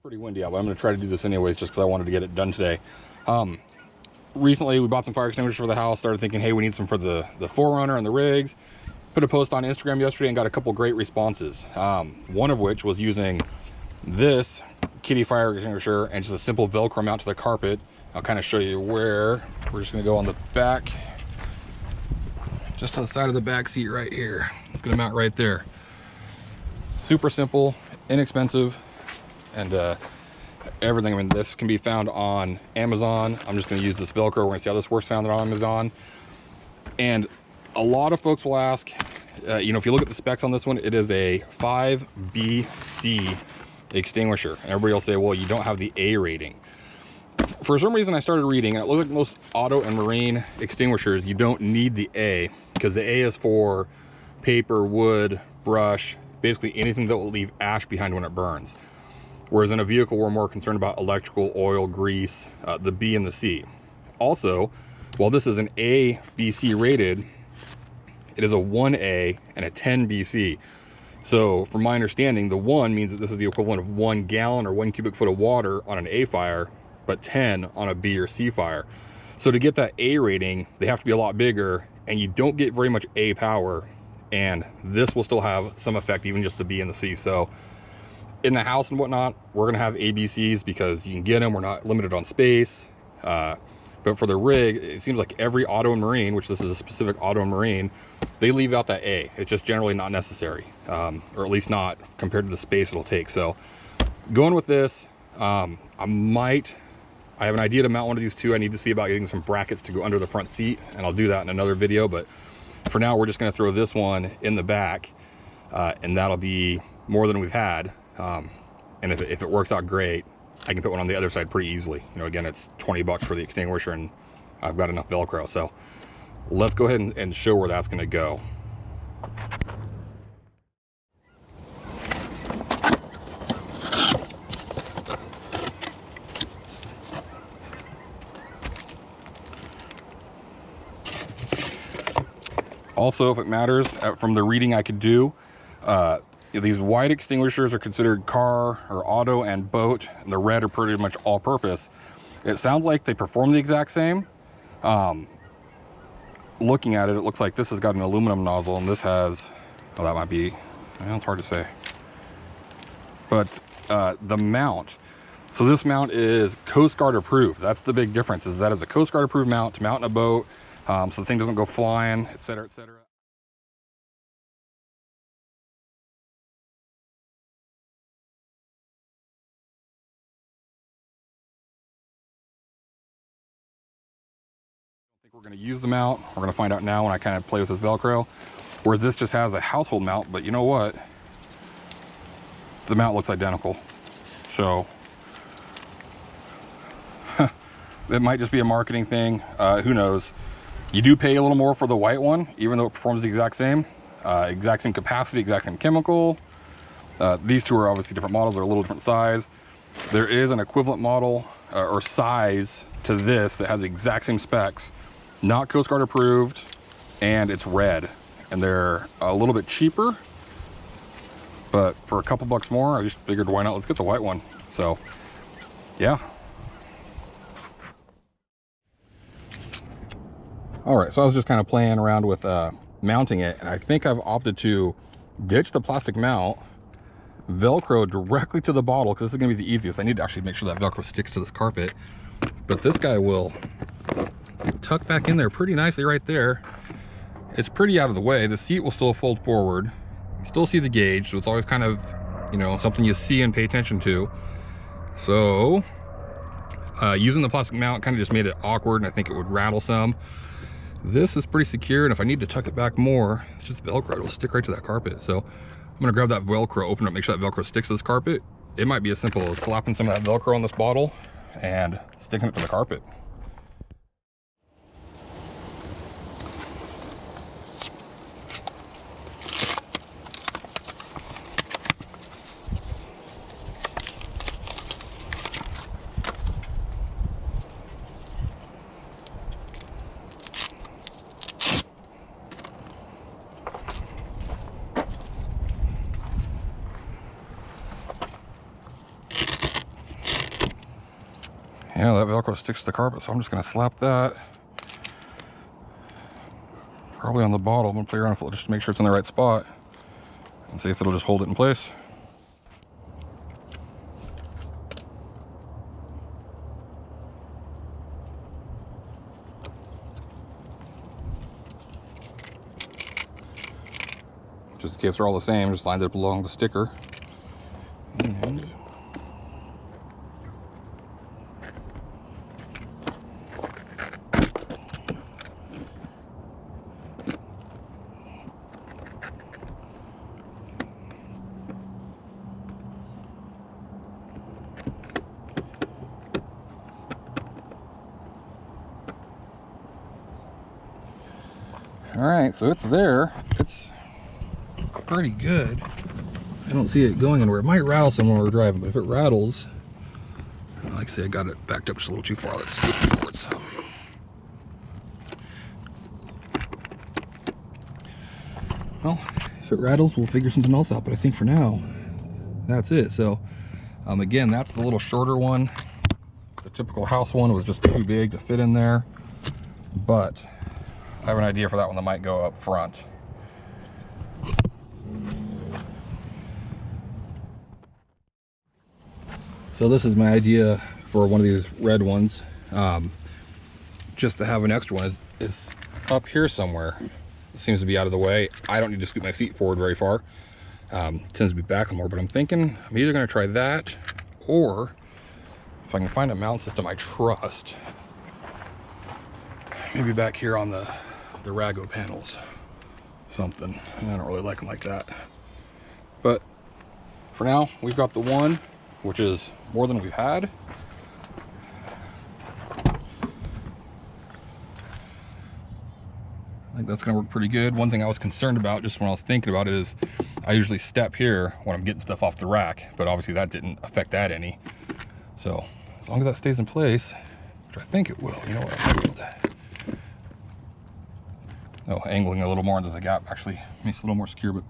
Pretty windy out, but I'm going to try to do this anyways just because I wanted to get it done today. Recently we bought some fire extinguishers for the house, started thinking, hey, we need some for the 4Runner and the rigs. Put a post on Instagram yesterday and got a couple great responses. One of which was using this kitty fire extinguisher and just a simple velcro mount to the carpet. I'll kind of show you where. We're just going to go on the back, just on the side of the back seat right here. It's going to mount right there. Super simple, inexpensive, and everything. I mean, this can be found on Amazon. I'm just going to use this velcro. We're going to see how this works. Found it on Amazon. And a lot of folks will ask, you know, if you look at the specs on this one, it is a 5BC extinguisher, and everybody will say, well, you don't have the A rating. For some reason I started reading, and it looks like most auto and marine extinguishers, you don't need the A, because the A is for paper, wood, brush, basically anything that will leave ash behind when it burns. Whereas in a vehicle, we're more concerned about electrical, oil, grease, the B and the C. Also, while this is an A, B, C rated, it is a 1A and a 10 BC. So from my understanding, the 1 means that this is the equivalent of 1 gallon or 1 cubic foot of water on an A fire, but 10 on a B or C fire. So to get that A rating, they have to be a lot bigger, and you don't get very much A power, and this will still have some effect, even just the B and the C. So in the house and whatnot, we're gonna have ABCs because you can get them, we're not limited on space. But for the rig, it seems like every auto and marine, which this is a specific auto and marine, they leave out that A. It's just generally not necessary, or at least not compared to the space it'll take. So going with this, I have an idea to mount one of these two. I need to see about getting some brackets to go under the front seat, and I'll do that in another video. But for now, we're just gonna throw this one in the back, and that'll be more than we've had. And if it works out great, I can put one on the other side pretty easily. You know, again, it's 20 bucks for the extinguisher, and I've got enough Velcro. So let's go ahead and show where that's gonna go. Also, if it matters, from the reading I could do, these white extinguishers are considered car or auto and boat, and the red are pretty much all purpose. It sounds like they perform the exact same. Looking at it, it looks like this has got an aluminum nozzle, and this has, well, that might be, well, it's hard to say. But the mount, so this mount is Coast Guard approved. That's the big difference, is that is a Coast Guard approved mount to mount in a boat, so the thing doesn't go flying, etc., etc. We're going to use the mount. We're going to find out now when I kind of play with this Velcro. Whereas this just has a household mount, but you know what? The mount looks identical. So it might just be a marketing thing. Who knows? You do pay a little more for the white one, even though it performs the exact same capacity, exact same chemical. These two are obviously different models. They're a little different size. There is an equivalent model or size to this that has the exact same specs. Not Coast Guard approved, and it's red, and they're a little bit cheaper, but for a couple bucks more, I just figured, why not? Let's get the white one. So yeah. All right, so I was just kind of playing around with mounting it, and I think I've opted to ditch the plastic mount, Velcro directly to the bottle, because this is gonna be the easiest. I need to actually make sure that Velcro sticks to this carpet, but this guy will tuck back in there pretty nicely right there. It's pretty out of the way. The seat will still fold forward. You still see the gauge, so it's always kind of, you know, something you see and pay attention to. So using the plastic mount kind of just made it awkward, and I think it would rattle some. This is pretty secure, and if I need to tuck it back more, it's just Velcro. It'll stick right to that carpet. So I'm gonna grab that Velcro, open it, make sure that Velcro sticks to this carpet. It might be as simple as slapping some of that Velcro on this bottle and sticking it to the carpet. Yeah, that Velcro sticks to the carpet, so I'm just gonna slap that. Probably on the bottle. I'm gonna play around with it just to make sure it's in the right spot and see if it'll just hold it in place. Just in case they're all the same, just lined it up along the sticker. And all right, so it's there. It's pretty good. I don't see it going anywhere. It might rattle some when we're driving, but if it rattles, like I say, I got it backed up just a little too far. Let's scoot forward some. Well, if it rattles, we'll figure something else out, but I think for now, that's it. So, again, that's the little shorter one. The typical house one was just too big to fit in there, but I have an idea for that one that might go up front. So this is my idea for one of these red ones, just to have an extra one is up here somewhere. It seems to be out of the way. I don't need to scoot my seat forward very far. It tends to be back more, but I'm thinking I'm either going to try that, or if I can find a mount system I trust, maybe back here on the Rago panels, something. I don't really like them like that. But for now, we've got the one, which is more than we've had. I think that's gonna work pretty good. One thing I was concerned about just when I was thinking about it is I usually step here when I'm getting stuff off the rack, but obviously that didn't affect that any. So as long as that stays in place, which I think it will, you know what? Oh, angling a little more into the gap actually makes it a little more secure, but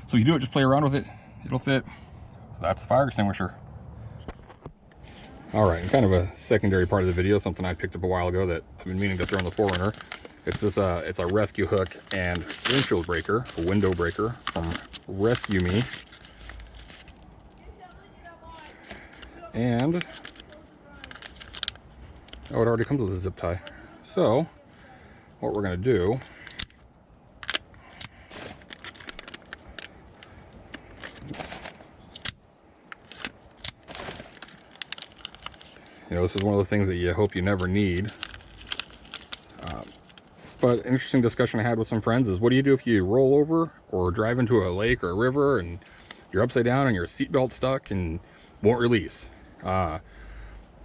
so you do it, just play around with it, it'll fit. So that's the fire extinguisher. All right, and kind of a secondary part of the video, something I picked up a while ago that I've been meaning to throw in the 4Runner. It's this, it's a rescue hook and windshield breaker, a window breaker from ResqME. And, oh, it already comes with a zip tie. So, what we're gonna do, you know, this is one of those things that you hope you never need. But interesting discussion I had with some friends is, what do you do if you roll over or drive into a lake or a river and you're upside down and your seatbelt stuck and won't release? You know,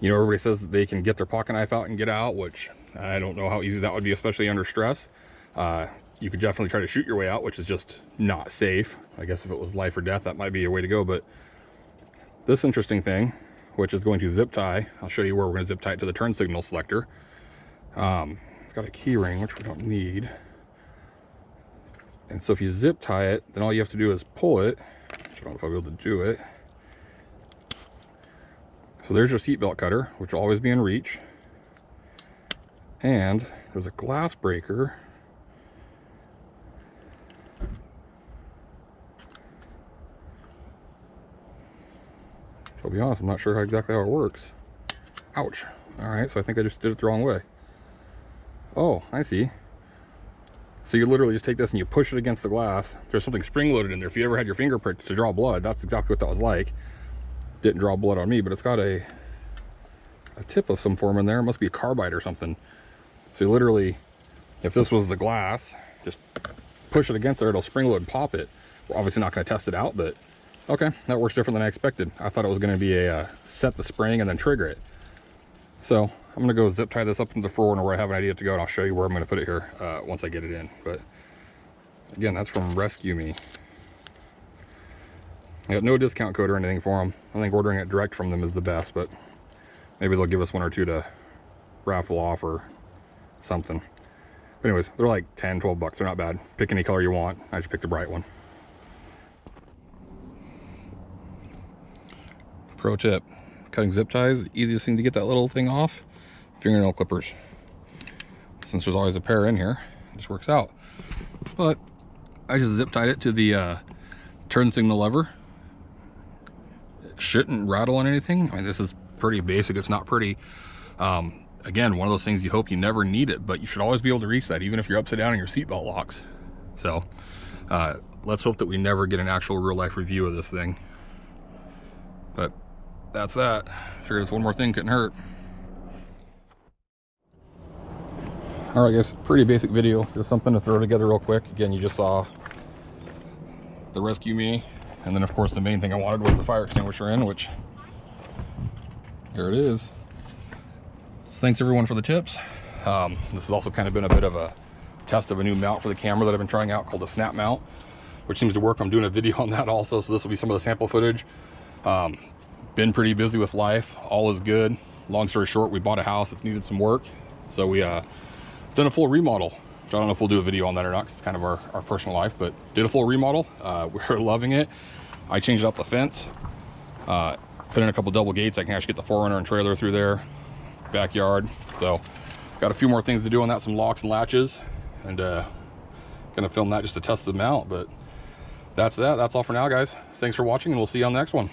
everybody says that they can get their pocket knife out and get out, which I don't know how easy that would be, especially under stress. You could definitely try to shoot your way out, which is just not safe. I guess if it was life or death, that might be a way to go. But this interesting thing, which is going to zip tie, I'll show you where we're going to zip tie it to the turn signal selector. It's got a key ring, which we don't need. And so if you zip tie it, then all you have to do is pull it. I don't know if I'll be able to do it. So there's your seatbelt cutter, which will always be in reach. And there's a glass breaker. I'll be honest, I'm not sure exactly how it works. Ouch. All right, so I think I just did it the wrong way. Oh, I see. So you literally just take this and you push it against the glass. There's something spring-loaded in there. If you ever had your finger pricked to draw blood, that's exactly what that was like. Didn't draw blood on me, but it's got a tip of some form in there. It must be a carbide or something. So you literally, if this was the glass, just push it against there, it'll spring-load and pop it. We're obviously not going to test it out, but okay, that works different than I expected. I thought it was going to be a set the spring and then trigger it. So I'm going to go zip tie this up into the 4Runner where I have an idea to go, and I'll show you where I'm going to put it here once I get it in. But again, that's from ResqME. I got no discount code or anything for them. I think ordering it direct from them is the best, but maybe they'll give us one or two to raffle off or something. But anyways, they're like 10, 12 bucks. They're not bad. Pick any color you want. I just picked a bright one. Pro tip, cutting zip ties, the easiest thing to get that little thing off, fingernail clippers. Since there's always a pair in here, it just works out. But I just zip tied it to the turn signal lever. It shouldn't rattle on anything. I mean, this is pretty basic. It's not pretty. Again, one of those things you hope you never need it, but you should always be able to reach that, even if you're upside down and your seatbelt locks. So let's hope that we never get an actual real life review of this thing. But that's that. Figured it's one more thing, couldn't hurt. All right, guys, pretty basic video. Just something to throw together real quick. Again, you just saw the ResqME, and then of course the main thing I wanted was the fire extinguisher in, which there it is. So thanks everyone for the tips. This has also kind of been a bit of a test of a new mount for the camera that I've been trying out called a snap mount, which seems to work. I'm doing a video on that also, so this will be some of the sample footage. Been pretty busy with life. All is good. Long story short, we bought a house that's needed some work, so we done a full remodel, which I don't know if we'll do a video on that or not, 'cause it's kind of our personal life, but did a full remodel. We're loving it. I changed out the fence, put in a couple double gates. I can actually get the 4Runner and trailer through there, backyard. So got a few more things to do on that, some locks and latches, and gonna film that just to test them out. But that's all for now, guys. Thanks for watching, and we'll see you on the next one.